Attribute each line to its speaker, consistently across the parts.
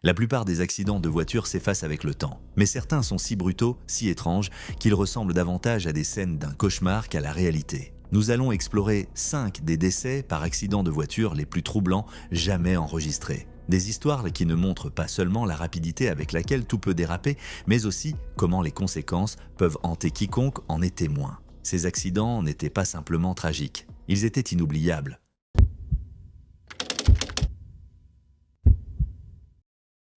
Speaker 1: La plupart des accidents de voiture s'effacent avec le temps, mais certains sont si brutaux, si étranges, qu'ils ressemblent davantage à des scènes d'un cauchemar qu'à la réalité. Nous allons explorer 5 des décès par accident de voiture les plus troublants jamais enregistrés. Des histoires qui ne montrent pas seulement la rapidité avec laquelle tout peut déraper, mais aussi comment les conséquences peuvent hanter quiconque en est témoin. Ces accidents n'étaient pas simplement tragiques, ils étaient inoubliables.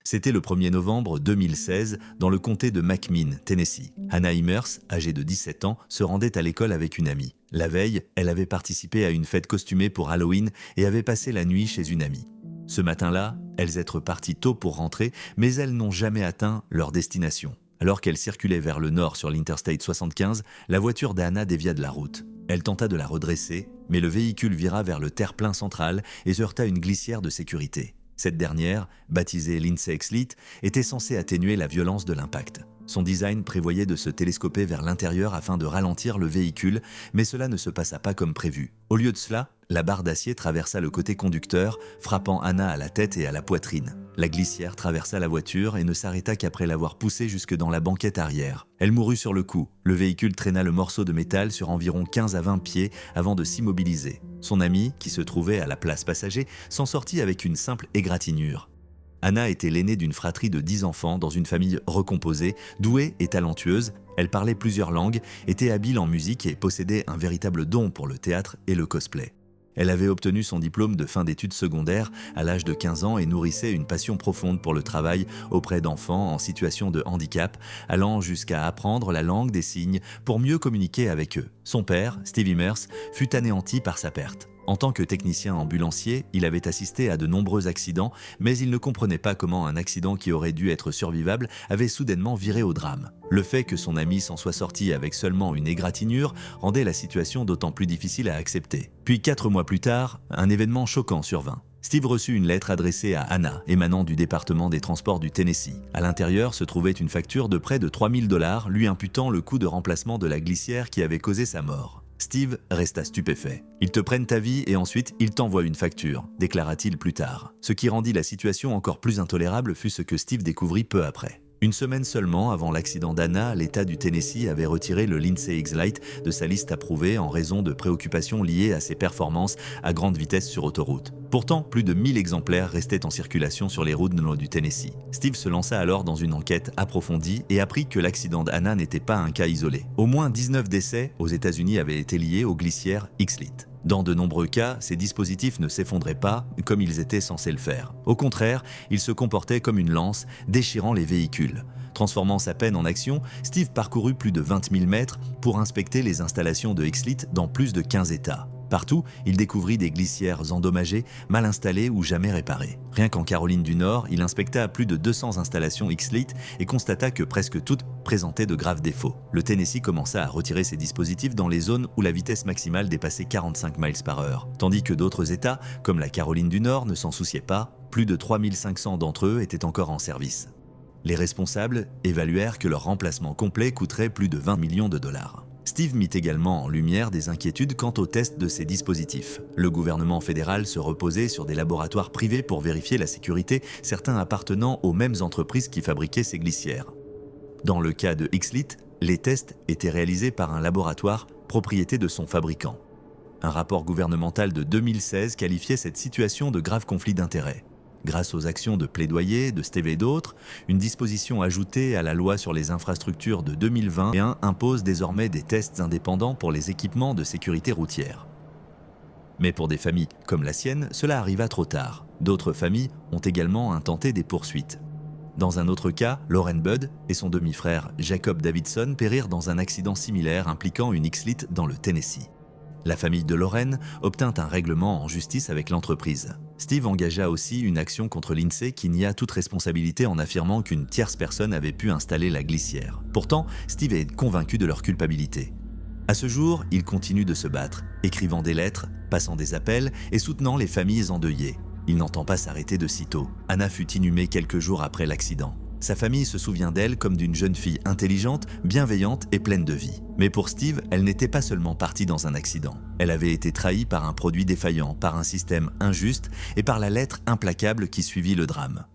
Speaker 1: C'était le 1er novembre 2016 dans le comté de McMinn, Tennessee. Hannah Immers, âgée de 17 ans, se rendait à l'école avec une amie. La veille, elle avait participé à une fête costumée pour Halloween et avait passé la nuit chez une amie. Ce matin-là, elles étaient parties tôt pour rentrer, mais elles n'ont jamais atteint leur destination. Alors qu'elles circulaient vers le nord sur l'Interstate 75, la voiture d'Hannah dévia de la route. Elle tenta de la redresser, mais le véhicule vira vers le terre-plein central et se heurta à une glissière de sécurité. Cette dernière, baptisée Lindsay Exlete, était censée atténuer la violence de l'impact. Son design prévoyait de se télescoper vers l'intérieur afin de ralentir le véhicule, mais cela ne se passa pas comme prévu. Au lieu de cela, la barre d'acier traversa le côté conducteur, frappant Hannah à la tête et à la poitrine. La glissière traversa la voiture et ne s'arrêta qu'après l'avoir poussée jusque dans la banquette arrière. Elle mourut sur le coup. Le véhicule traîna le morceau de métal sur environ 15 à 20 pieds avant de s'immobiliser. Son ami, qui se trouvait à la place passager, s'en sortit avec une simple égratignure. Hannah était l'aînée d'une fratrie de 10 enfants dans une famille recomposée, douée et talentueuse. Elle parlait plusieurs langues, était habile en musique et possédait un véritable don pour le théâtre et le cosplay. Elle avait obtenu son diplôme de fin d'études secondaires à l'âge de 15 ans et nourrissait une passion profonde pour le travail auprès d'enfants en situation de handicap, allant jusqu'à apprendre la langue des signes pour mieux communiquer avec eux. Son père, Steve Immers, fut anéanti par sa perte. En tant que technicien ambulancier, il avait assisté à de nombreux accidents, mais il ne comprenait pas comment un accident qui aurait dû être survivable avait soudainement viré au drame. Le fait que son ami s'en soit sorti avec seulement une égratignure rendait la situation d'autant plus difficile à accepter. Puis 4 mois plus tard, un événement choquant survint. Steve reçut une lettre adressée à Hannah, émanant du département des transports du Tennessee. À l'intérieur se trouvait une facture de près de 3 000 $, lui imputant le coût de remplacement de la glissière qui avait causé sa mort. Steve resta stupéfait. « Ils te prennent ta vie et ensuite ils t'envoient une facture », déclara-t-il plus tard. Ce qui rendit la situation encore plus intolérable fut ce que Steve découvrit peu après. Une semaine seulement avant l'accident d'Hannah, l'État du Tennessee avait retiré le Lindsay Exlete de sa liste approuvée en raison de préoccupations liées à ses performances à grande vitesse sur autoroute. Pourtant, plus de 1000 exemplaires restaient en circulation sur les routes du Tennessee. Steve se lança alors dans une enquête approfondie et apprit que l'accident d'Hannah n'était pas un cas isolé. Au moins 19 décès aux États-Unis avaient été liés aux glissières Exlete. Dans de nombreux cas, ces dispositifs ne s'effondraient pas comme ils étaient censés le faire. Au contraire, ils se comportaient comme une lance, déchirant les véhicules. Transformant sa peine en action, Steve parcourut plus de 20 000 mètres pour inspecter les installations de Exlete dans plus de 15 États. Partout, il découvrit des glissières endommagées, mal installées ou jamais réparées. Rien qu'en Caroline du Nord, il inspecta plus de 200 installations Exlete et constata que presque toutes présentaient de graves défauts. Le Tennessee commença à retirer ces dispositifs dans les zones où la vitesse maximale dépassait 45 miles par heure. Tandis que d'autres États, comme la Caroline du Nord, ne s'en souciaient pas, plus de 3500 d'entre eux étaient encore en service. Les responsables évaluèrent que leur remplacement complet coûterait plus de 20 millions de $. Steve mit également en lumière des inquiétudes quant au test de ces dispositifs. Le gouvernement fédéral se reposait sur des laboratoires privés pour vérifier la sécurité, certains appartenant aux mêmes entreprises qui fabriquaient ces glissières. Dans le cas de Exlete, les tests étaient réalisés par un laboratoire propriété de son fabricant. Un rapport gouvernemental de 2016 qualifiait cette situation de grave conflit d'intérêts. Grâce aux actions de plaidoyer de Steve et d'autres, une disposition ajoutée à la loi sur les infrastructures de 2021 impose désormais des tests indépendants pour les équipements de sécurité routière. Mais pour des familles comme la sienne, cela arriva trop tard. D'autres familles ont également intenté des poursuites. Dans un autre cas, Lauren Budd et son demi-frère Jacob Davidson périrent dans un accident similaire impliquant une Exlete dans le Tennessee. La famille de Lauren obtint un règlement en justice avec l'entreprise. Steve engagea aussi une action contre Lindsay qui nia toute responsabilité en affirmant qu'une tierce personne avait pu installer la glissière. Pourtant, Steve est convaincu de leur culpabilité. À ce jour, il continue de se battre, écrivant des lettres, passant des appels et soutenant les familles endeuillées. Il n'entend pas s'arrêter de sitôt. Hannah fut inhumée quelques jours après l'accident. Sa famille se souvient d'elle comme d'une jeune fille intelligente, bienveillante et pleine de vie. Mais pour Steve, elle n'était pas seulement partie dans un accident. Elle avait été trahie par un produit défaillant, par un système injuste et par la lettre implacable qui suivit le drame.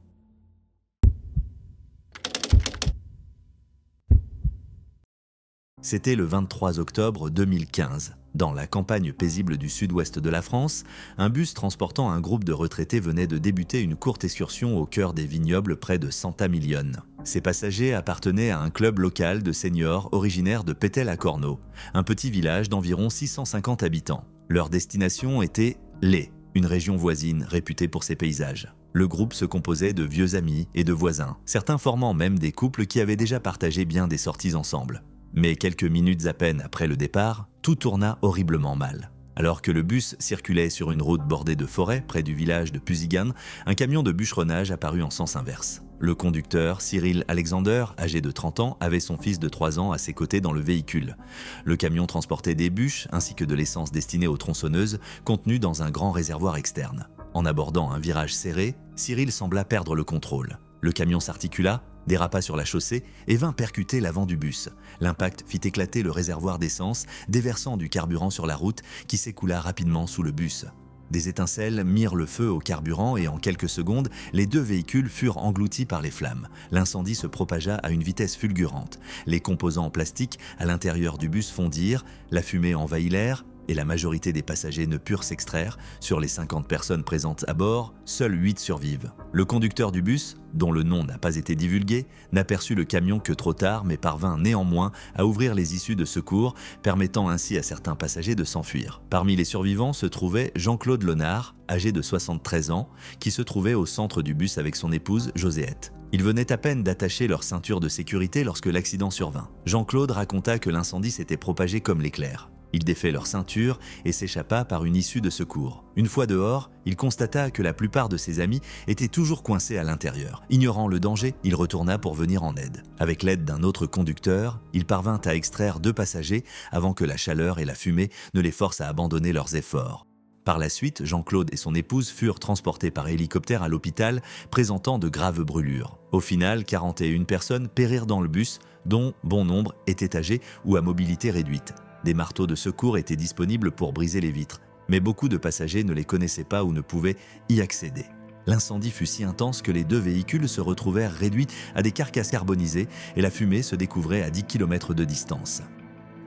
Speaker 1: C'était le 23 octobre 2015. Dans la campagne paisible du sud-ouest de la France, un bus transportant un groupe de retraités venait de débuter une courte excursion au cœur des vignobles près de Santa Milione. Ces passagers appartenaient à un club local de seniors originaire de Pétel-à-Corneau, un petit village d'environ 650 habitants. Leur destination était Lé, une région voisine réputée pour ses paysages. Le groupe se composait de vieux amis et de voisins, certains formant même des couples qui avaient déjà partagé bien des sorties ensemble. Mais quelques minutes à peine après le départ, tout tourna horriblement mal. Alors que le bus circulait sur une route bordée de forêts près du village de Pusigan, un camion de bûcheronnage apparut en sens inverse. Le conducteur, Cyril Alexander, âgé de 30 ans, avait son fils de 3 ans à ses côtés dans le véhicule. Le camion transportait des bûches ainsi que de l'essence destinée aux tronçonneuses, contenue dans un grand réservoir externe. En abordant un virage serré, Cyril sembla perdre le contrôle. Le camion s'articula, dérapa sur la chaussée et vint percuter l'avant du bus. L'impact fit éclater le réservoir d'essence, déversant du carburant sur la route qui s'écoula rapidement sous le bus. Des étincelles mirent le feu au carburant et en quelques secondes, les deux véhicules furent engloutis par les flammes. L'incendie se propagea à une vitesse fulgurante. Les composants en plastique à l'intérieur du bus fondirent, la fumée envahit l'air, et la majorité des passagers ne purent s'extraire. Sur les 50 personnes présentes à bord, seuls 8 survivent. Le conducteur du bus, dont le nom n'a pas été divulgué, n'aperçut le camion que trop tard mais parvint néanmoins à ouvrir les issues de secours, permettant ainsi à certains passagers de s'enfuir. Parmi les survivants se trouvait Jean-Claude Lonard, âgé de 73 ans, qui se trouvait au centre du bus avec son épouse Joséette. Ils venaient à peine d'attacher leur ceinture de sécurité lorsque l'accident survint. Jean-Claude raconta que l'incendie s'était propagé comme l'éclair. Il défait leur ceinture et s'échappa par une issue de secours. Une fois dehors, il constata que la plupart de ses amis étaient toujours coincés à l'intérieur. Ignorant le danger, il retourna pour venir en aide. Avec l'aide d'un autre conducteur, il parvint à extraire 2 passagers avant que la chaleur et la fumée ne les forcent à abandonner leurs efforts. Par la suite, Jean-Claude et son épouse furent transportés par hélicoptère à l'hôpital, présentant de graves brûlures. Au final, 41 personnes périrent dans le bus, dont bon nombre étaient âgées ou à mobilité réduite. Des marteaux de secours étaient disponibles pour briser les vitres, mais beaucoup de passagers ne les connaissaient pas ou ne pouvaient y accéder. L'incendie fut si intense que les 2 véhicules se retrouvèrent réduits à des carcasses carbonisées et la fumée se découvrait à 10 km de distance.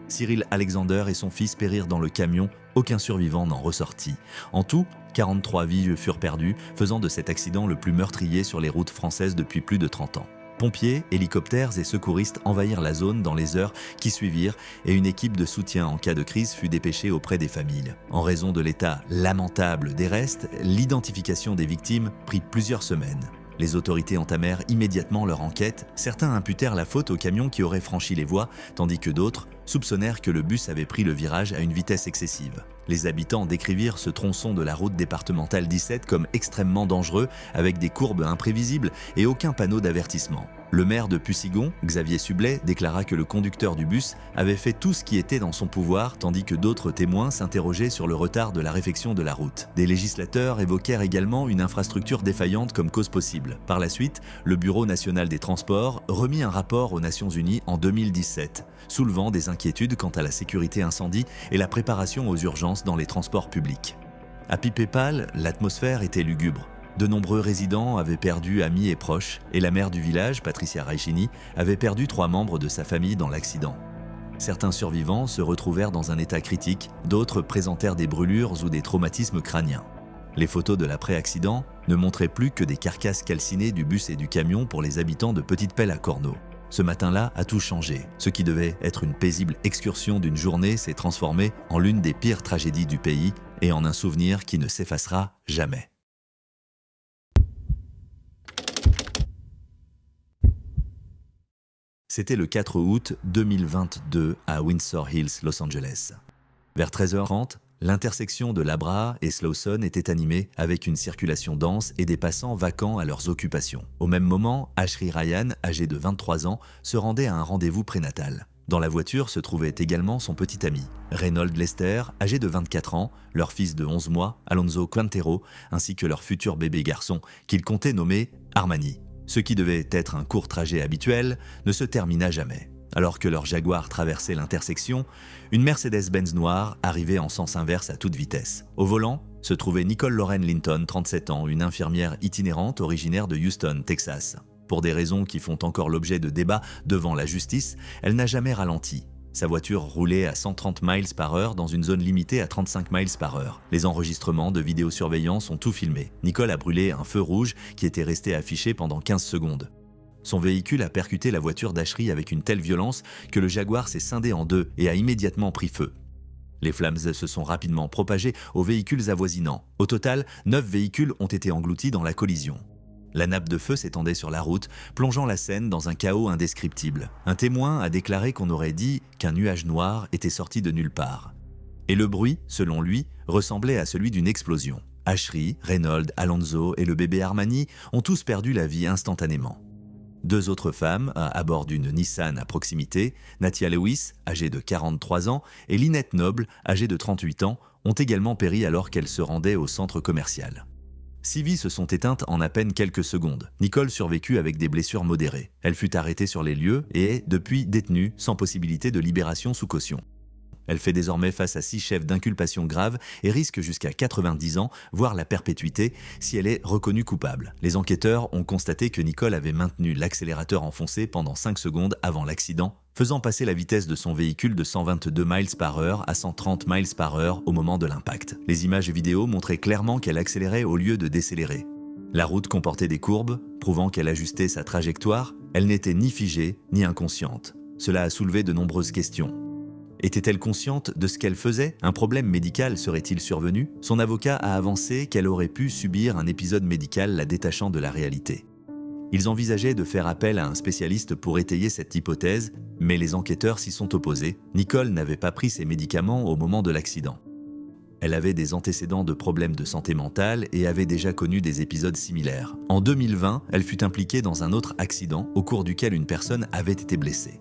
Speaker 1: Cyril Alexander et son fils périrent dans le camion, aucun survivant n'en ressortit. En tout, 43 vies furent perdues, faisant de cet accident le plus meurtrier sur les routes françaises depuis plus de 30 ans. Pompiers, hélicoptères et secouristes envahirent la zone dans les heures qui suivirent et une équipe de soutien en cas de crise fut dépêchée auprès des familles. En raison de l'état lamentable des restes, l'identification des victimes prit plusieurs semaines. Les autorités entamèrent immédiatement leur enquête. Certains imputèrent la faute au camion qui aurait franchi les voies, tandis que d'autres soupçonnèrent que le bus avait pris le virage à une vitesse excessive. Les habitants décrivirent ce tronçon de la route départementale 17 comme extrêmement dangereux, avec des courbes imprévisibles et aucun panneau d'avertissement. Le maire de Pusigon, Xavier Sublet, déclara que le conducteur du bus avait fait tout ce qui était dans son pouvoir, tandis que d'autres témoins s'interrogeaient sur le retard de la réfection de la route. Des législateurs évoquèrent également une infrastructure défaillante comme cause possible. Par la suite, le Bureau national des transports remit un rapport aux Nations Unies en 2017, soulevant des inquiétudes quant à la sécurité incendie et la préparation aux urgences dans les transports publics. À Pipépal, l'atmosphère était lugubre. De nombreux résidents avaient perdu amis et proches, et la maire du village, Patricia Raichini, avait perdu 3 membres de sa famille dans l'accident. Certains survivants se retrouvèrent dans un état critique, d'autres présentèrent des brûlures ou des traumatismes crâniens. Les photos de l'après-accident ne montraient plus que des carcasses calcinées du bus et du camion pour les habitants de Petite-Pelle-à-Corneau. Ce matin-là a tout changé. Ce qui devait être une paisible excursion d'une journée s'est transformé en l'une des pires tragédies du pays et en un souvenir qui ne s'effacera jamais. C'était le 4 août 2022 à Windsor Hills, Los Angeles. Vers 13h30, l'intersection de Labra et Slawson était animée avec une circulation dense et des passants vacants à leurs occupations. Au même moment, Ashri Ryan, âgé de 23 ans, se rendait à un rendez-vous prénatal. Dans la voiture se trouvait également son petit ami, Reynold Lester, âgé de 24 ans, leur fils de 11 mois, Alonso Quintero, ainsi que leur futur bébé garçon, qu'il comptait nommer Armani. Ce qui devait être un court trajet habituel ne se termina jamais. Alors que leur Jaguar traversait l'intersection, une Mercedes-Benz noire arrivait en sens inverse à toute vitesse. Au volant se trouvait Nicole Lauren Linton, 37 ans, une infirmière itinérante originaire de Houston, Texas. Pour des raisons qui font encore l'objet de débats devant la justice, elle n'a jamais ralenti. Sa voiture roulait à 130 miles par heure dans une zone limitée à 35 miles par heure. Les enregistrements de vidéosurveillance ont tout filmé. Nicole a brûlé un feu rouge qui était resté affiché pendant 15 secondes. Son véhicule a percuté la voiture d'Ashley avec une telle violence que le Jaguar s'est scindé en deux et a immédiatement pris feu. Les flammes se sont rapidement propagées aux véhicules avoisinants. Au total, 9 véhicules ont été engloutis dans la collision. La nappe de feu s'étendait sur la route, plongeant la scène dans un chaos indescriptible. Un témoin a déclaré qu'on aurait dit qu'un nuage noir était sorti de nulle part. Et le bruit, selon lui, ressemblait à celui d'une explosion. Ashley, Reynolds, Alonso et le bébé Armani ont tous perdu la vie instantanément. 2 autres femmes, à bord d'une Nissan à proximité, Natia Lewis, âgée de 43 ans, et Lynette Noble, âgée de 38 ans, ont également péri alors qu'elles se rendaient au centre commercial. 6 vies se sont éteintes en à peine quelques secondes. Nicole survécut avec des blessures modérées. Elle fut arrêtée sur les lieux et est depuis détenue sans possibilité de libération sous caution. Elle fait désormais face à 6 chefs d'inculpation graves et risque jusqu'à 90 ans, voire la perpétuité, si elle est reconnue coupable. Les enquêteurs ont constaté que Nicole avait maintenu l'accélérateur enfoncé pendant 5 secondes avant l'accident, faisant passer la vitesse de son véhicule de 122 miles par heure à 130 miles par heure au moment de l'impact. Les images vidéo montraient clairement qu'elle accélérait au lieu de décélérer. La route comportait des courbes, prouvant qu'elle ajustait sa trajectoire. Elle n'était ni figée ni inconsciente. Cela a soulevé de nombreuses questions. Était-elle consciente de ce qu'elle faisait? Un problème médical serait-il survenu? Son avocat a avancé qu'elle aurait pu subir un épisode médical la détachant de la réalité. Ils envisageaient de faire appel à un spécialiste pour étayer cette hypothèse, mais les enquêteurs s'y sont opposés. Nicole n'avait pas pris ses médicaments au moment de l'accident. Elle avait des antécédents de problèmes de santé mentale et avait déjà connu des épisodes similaires. En 2020, elle fut impliquée dans un autre accident au cours duquel une personne avait été blessée.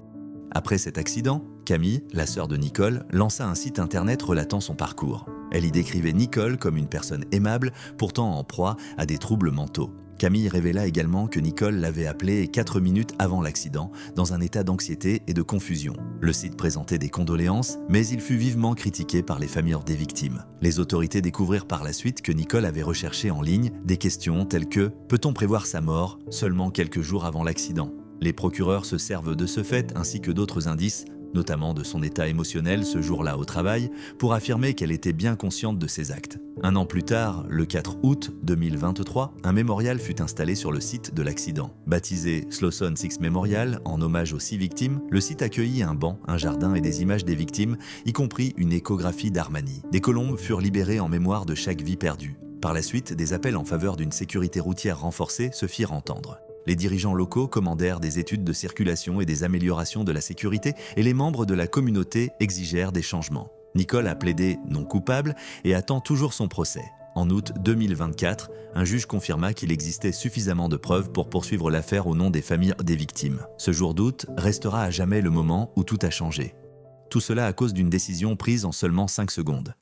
Speaker 1: Après cet accident, Camille, la sœur de Nicole, lança un site internet relatant son parcours. Elle y décrivait Nicole comme une personne aimable, pourtant en proie à des troubles mentaux. Camille révéla également que Nicole l'avait appelée 4 minutes avant l'accident, dans un état d'anxiété et de confusion. Le site présentait des condoléances, mais il fut vivement critiqué par les familles des victimes. Les autorités découvrirent par la suite que Nicole avait recherché en ligne des questions telles que « Peut-on prévoir sa mort seulement quelques jours avant l'accident ?» Les procureurs se servent de ce fait ainsi que d'autres indices, notamment de son état émotionnel ce jour-là au travail, pour affirmer qu'elle était bien consciente de ses actes. Un an plus tard, le 4 août 2023, un mémorial fut installé sur le site de l'accident. Baptisé Slawson Six Memorial, en hommage aux 6 victimes, le site accueillit un banc, un jardin et des images des victimes, y compris une échographie d'Armani. Des colombes furent libérées en mémoire de chaque vie perdue. Par la suite, des appels en faveur d'une sécurité routière renforcée se firent entendre. Les dirigeants locaux commandèrent des études de circulation et des améliorations de la sécurité et les membres de la communauté exigèrent des changements. Nicole a plaidé non coupable et attend toujours son procès. En août 2024, un juge confirma qu'il existait suffisamment de preuves pour poursuivre l'affaire au nom des familles des victimes. Ce jour d'août restera à jamais le moment où tout a changé. Tout cela à cause d'une décision prise en seulement 5 secondes.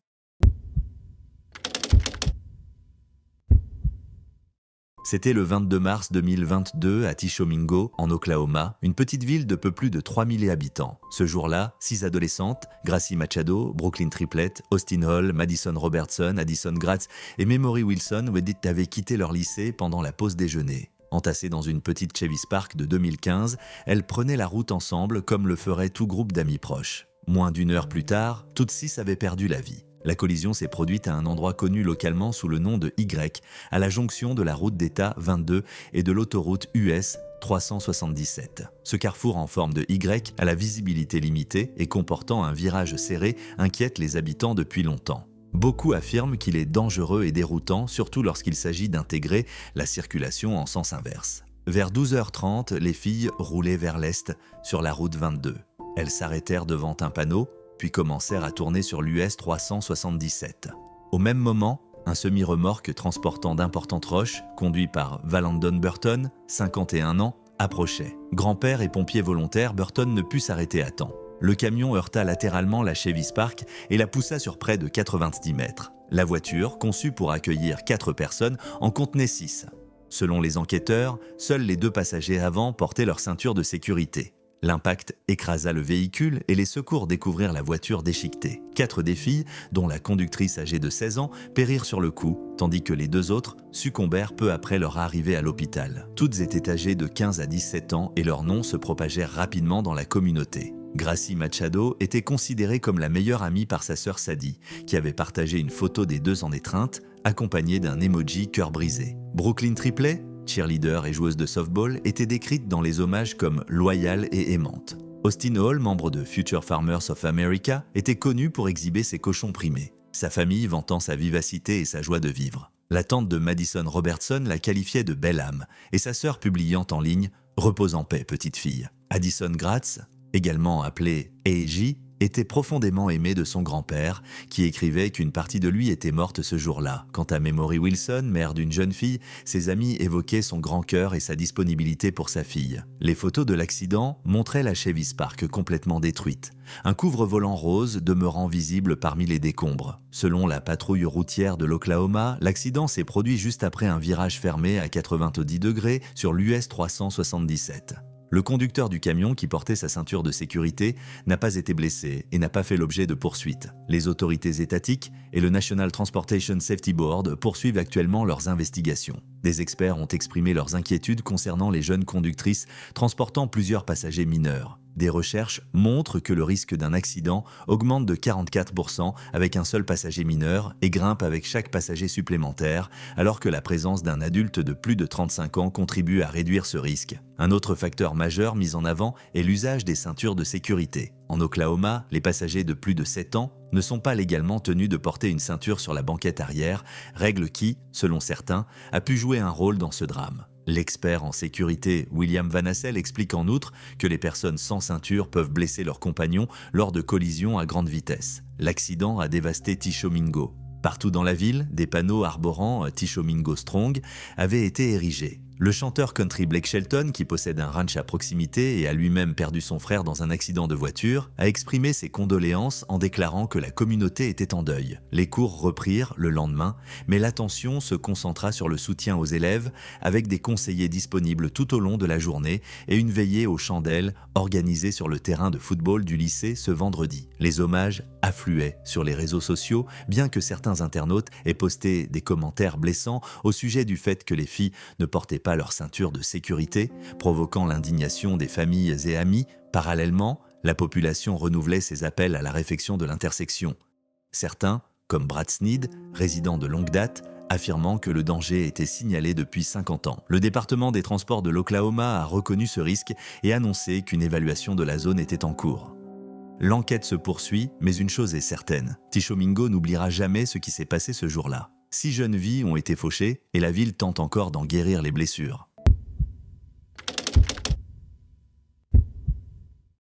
Speaker 1: C'était le 22 mars 2022 à Tishomingo, en Oklahoma, une petite ville de peu plus de 3000 habitants. Ce jour-là, 6 adolescentes, Gracie Machado, Brooklyn Triplett, Austin Hall, Madison Robertson, Addison Gratz et Memory Wilson avaient quitté leur lycée pendant la pause déjeuner. Entassées dans une petite Chevy Spark de 2015, elles prenaient la route ensemble comme le ferait tout groupe d'amis proches. Moins d'1 heure plus tard, toutes 6 avaient perdu la vie. La collision s'est produite à un endroit connu localement sous le nom de Y, à la jonction de la route d'État 22 et de l'autoroute US 377. Ce carrefour en forme de Y, à la visibilité limitée et comportant un virage serré, inquiète les habitants depuis longtemps. Beaucoup affirment qu'il est dangereux et déroutant, surtout lorsqu'il s'agit d'intégrer la circulation en sens inverse. Vers 12h30, les filles roulaient vers l'est sur la route 22. Elles s'arrêtèrent devant un panneau, puis commencèrent à tourner sur l'US 377. Au même moment, un semi-remorque transportant d'importantes roches, conduit par Valandon Burton, 51 ans, approchait. Grand-père et pompier volontaire, Burton ne put s'arrêter à temps. Le camion heurta latéralement la Chevy Spark et la poussa sur près de 90 mètres. La voiture, conçue pour accueillir 4 personnes, en contenait 6. Selon les enquêteurs, seuls les 2 passagers avant portaient leur ceinture de sécurité. L'impact écrasa le véhicule et les secours découvrirent la voiture déchiquetée. 4 des filles, dont la conductrice âgée de 16 ans, périrent sur le coup, tandis que les 2 autres succombèrent peu après leur arrivée à l'hôpital. Toutes étaient âgées de 15 à 17 ans et leurs noms se propagèrent rapidement dans la communauté. Gracie Machado était considérée comme la meilleure amie par sa sœur Sadie, qui avait partagé une photo des deux en étreinte, accompagnée d'un emoji cœur brisé. Brooklyn Triplett, cheerleader et joueuse de softball, était décrite dans les hommages comme loyale et aimante. Austin Hall, membre de Future Farmers of America, était connu pour exhiber ses cochons primés, sa famille vantant sa vivacité et sa joie de vivre. La tante de Madison Robertson la qualifiait de belle âme, et sa sœur publiant en ligne « Repose en paix, petite fille ». Addison Gratz, également appelée A.J., était profondément aimé de son grand-père, qui écrivait qu'une partie de lui était morte ce jour-là. Quant à Memory Wilson, mère d'une jeune fille, ses amis évoquaient son grand cœur et sa disponibilité pour sa fille. Les photos de l'accident montraient la Chevis Park complètement détruite, un couvre-volant rose demeurant visible parmi les décombres. Selon la patrouille routière de l'Oklahoma, l'accident s'est produit juste après un virage fermé à 90 degrés sur l'US 377. Le conducteur du camion qui portait sa ceinture de sécurité n'a pas été blessé et n'a pas fait l'objet de poursuites. Les autorités étatiques et le National Transportation Safety Board poursuivent actuellement leurs investigations. Des experts ont exprimé leurs inquiétudes concernant les jeunes conductrices transportant plusieurs passagers mineurs. Des recherches montrent que le risque d'un accident augmente de 44% avec un seul passager mineur et grimpe avec chaque passager supplémentaire, alors que la présence d'un adulte de plus de 35 ans contribue à réduire ce risque. Un autre facteur majeur mis en avant est l'usage des ceintures de sécurité. En Oklahoma, les passagers de plus de 7 ans ne sont pas légalement tenus de porter une ceinture sur la banquette arrière, règle qui, selon certains, a pu jouer un rôle dans ce drame. L'expert en sécurité William Van Hassel explique en outre que les personnes sans ceinture peuvent blesser leurs compagnons lors de collisions à grande vitesse. L'accident a dévasté Tishomingo. Partout dans la ville, des panneaux arborant Tishomingo Strong avaient été érigés. Le chanteur country Blake Shelton, qui possède un ranch à proximité et a lui-même perdu son frère dans un accident de voiture, a exprimé ses condoléances en déclarant que la communauté était en deuil. Les cours reprirent le lendemain, mais l'attention se concentra sur le soutien aux élèves avec des conseillers disponibles tout au long de la journée et une veillée aux chandelles organisée sur le terrain de football du lycée ce vendredi. Les hommages affluaient sur les réseaux sociaux, bien que certains internautes aient posté des commentaires blessants au sujet du fait que les filles ne portaient pas leur ceinture de sécurité, provoquant l'indignation des familles et amis. Parallèlement, la population renouvelait ses appels à la réfection de l'intersection. Certains, comme Brad Sneed, résident de longue date, affirmant que le danger était signalé depuis 50 ans. Le département des transports de l'Oklahoma a reconnu ce risque et annoncé qu'une évaluation de la zone était en cours. L'enquête se poursuit, mais une chose est certaine, Tishomingo n'oubliera jamais ce qui s'est passé ce jour-là. 6 jeunes vies ont été fauchées et la ville tente encore d'en guérir les blessures.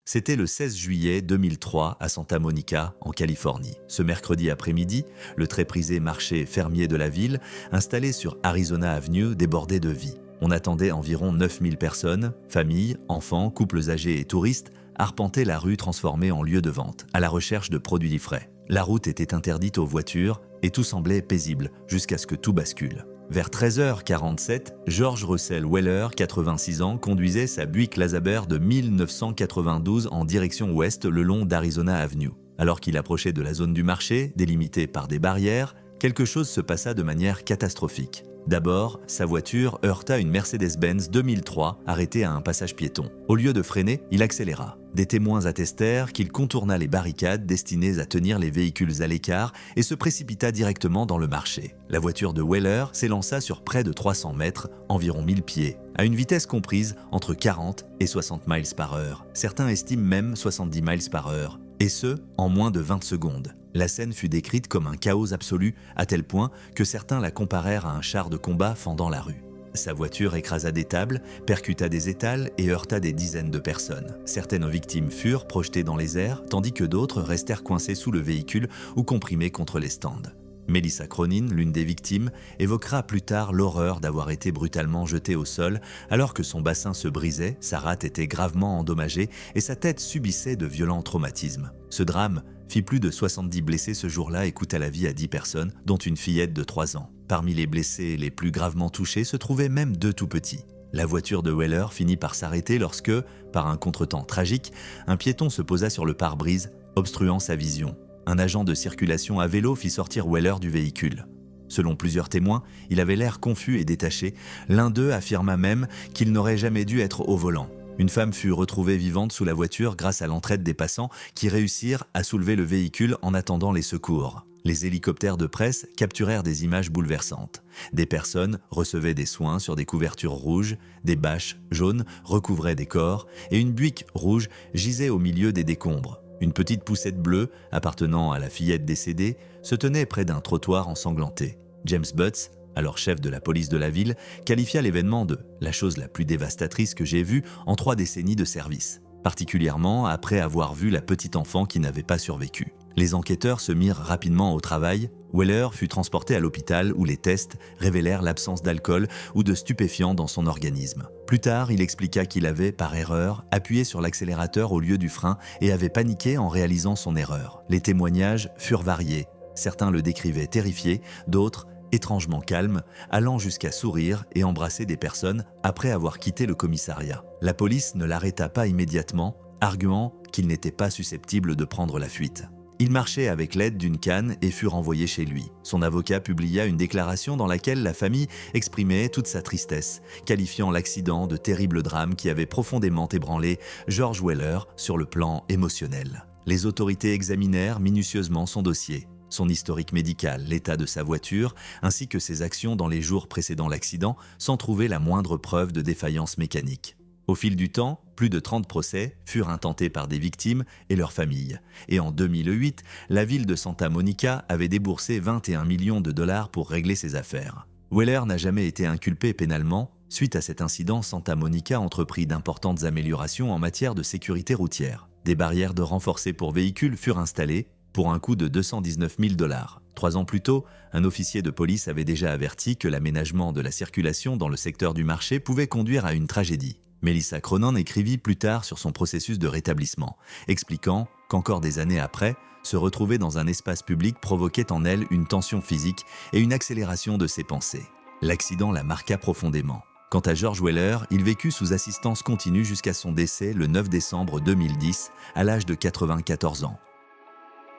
Speaker 1: C'était le 16 juillet 2003 à Santa Monica, en Californie. Ce mercredi après-midi, le très prisé marché fermier de la ville, installé sur Arizona Avenue, débordait de vie. On attendait environ 9000 personnes, familles, enfants, couples âgés et touristes, arpentaient la rue transformée en lieu de vente, à la recherche de produits frais. La route était interdite aux voitures et tout semblait paisible jusqu'à ce que tout bascule. Vers 13h47, George Russell Weller, 86 ans, conduisait sa Buick LaSabre de 1992 en direction ouest le long d'Arizona Avenue. Alors qu'il approchait de la zone du marché, délimitée par des barrières, quelque chose se passa de manière catastrophique. D'abord, sa voiture heurta une Mercedes-Benz 2003 arrêtée à un passage piéton. Au lieu de freiner, il accéléra. Des témoins attestèrent qu'il contourna les barricades destinées à tenir les véhicules à l'écart et se précipita directement dans le marché. La voiture de Weller s'élança sur près de 300 mètres, environ 1000 pieds, à une vitesse comprise entre 40 et 60 miles par heure. Certains estiment même 70 miles par heure. Et ce, en moins de 20 secondes. La scène fut décrite comme un chaos absolu, à tel point que certains la comparèrent à un char de combat fendant la rue. Sa voiture écrasa des tables, percuta des étals et heurta des dizaines de personnes. Certaines victimes furent projetées dans les airs, tandis que d'autres restèrent coincées sous le véhicule ou comprimées contre les stands. Melissa Cronin, l'une des victimes, évoquera plus tard l'horreur d'avoir été brutalement jetée au sol alors que son bassin se brisait, sa rate était gravement endommagée et sa tête subissait de violents traumatismes. Ce drame fit plus de 70 blessés ce jour-là et coûta la vie à 10 personnes, dont une fillette de 3 ans. Parmi les blessés les plus gravement touchés se trouvaient même 2 tout-petits. La voiture de Weller finit par s'arrêter lorsque, par un contretemps tragique, un piéton se posa sur le pare-brise, obstruant sa vision. Un agent de circulation à vélo fit sortir Weller du véhicule. Selon plusieurs témoins, il avait l'air confus et détaché. L'un d'eux affirma même qu'il n'aurait jamais dû être au volant. Une femme fut retrouvée vivante sous la voiture grâce à l'entraide des passants qui réussirent à soulever le véhicule en attendant les secours. Les hélicoptères de presse capturèrent des images bouleversantes. Des personnes recevaient des soins sur des couvertures rouges, des bâches jaunes recouvraient des corps et une buick rouge gisait au milieu des décombres. Une petite poussette bleue, appartenant à la fillette décédée, se tenait près d'un trottoir ensanglanté. James Butts, alors chef de la police de la ville, qualifia l'événement de « la chose la plus dévastatrice que j'ai vue en 3 décennies de service », particulièrement après avoir vu la petite enfant qui n'avait pas survécu. Les enquêteurs se mirent rapidement au travail. Weller fut transporté à l'hôpital où les tests révélèrent l'absence d'alcool ou de stupéfiants dans son organisme. Plus tard, il expliqua qu'il avait, par erreur, appuyé sur l'accélérateur au lieu du frein et avait paniqué en réalisant son erreur. Les témoignages furent variés. Certains le décrivaient terrifié, d'autres étrangement calme, allant jusqu'à sourire et embrasser des personnes après avoir quitté le commissariat. La police ne l'arrêta pas immédiatement, arguant qu'il n'était pas susceptible de prendre la fuite. Il marchait avec l'aide d'une canne et fut renvoyé chez lui. Son avocat publia une déclaration dans laquelle la famille exprimait toute sa tristesse, qualifiant l'accident de terrible drame qui avait profondément ébranlé George Weller sur le plan émotionnel. Les autorités examinèrent minutieusement son dossier. Son historique médical, l'état de sa voiture, ainsi que ses actions dans les jours précédant l'accident, sans trouver la moindre preuve de défaillance mécanique. Au fil du temps, plus de 30 procès furent intentés par des victimes et leurs familles. Et en 2008, la ville de Santa Monica avait déboursé 21 millions de dollars pour régler ses affaires. Weller n'a jamais été inculpé pénalement. Suite à cet incident, Santa Monica entreprit d'importantes améliorations en matière de sécurité routière. Des barrières de renforcés pour véhicules furent installées, pour un coût de 219 000 dollars. 3 ans plus tôt, un officier de police avait déjà averti que l'aménagement de la circulation dans le secteur du marché pouvait conduire à une tragédie. Melissa Cronin écrivit plus tard sur son processus de rétablissement, expliquant qu'encore des années après, se retrouver dans un espace public provoquait en elle une tension physique et une accélération de ses pensées. L'accident la marqua profondément. Quant à George Weller, il vécut sous assistance continue jusqu'à son décès le 9 décembre 2010, à l'âge de 94 ans.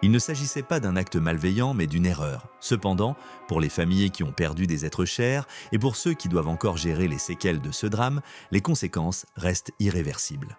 Speaker 1: Il ne s'agissait pas d'un acte malveillant, mais d'une erreur. Cependant, pour les familles qui ont perdu des êtres chers et pour ceux qui doivent encore gérer les séquelles de ce drame, les conséquences restent irréversibles.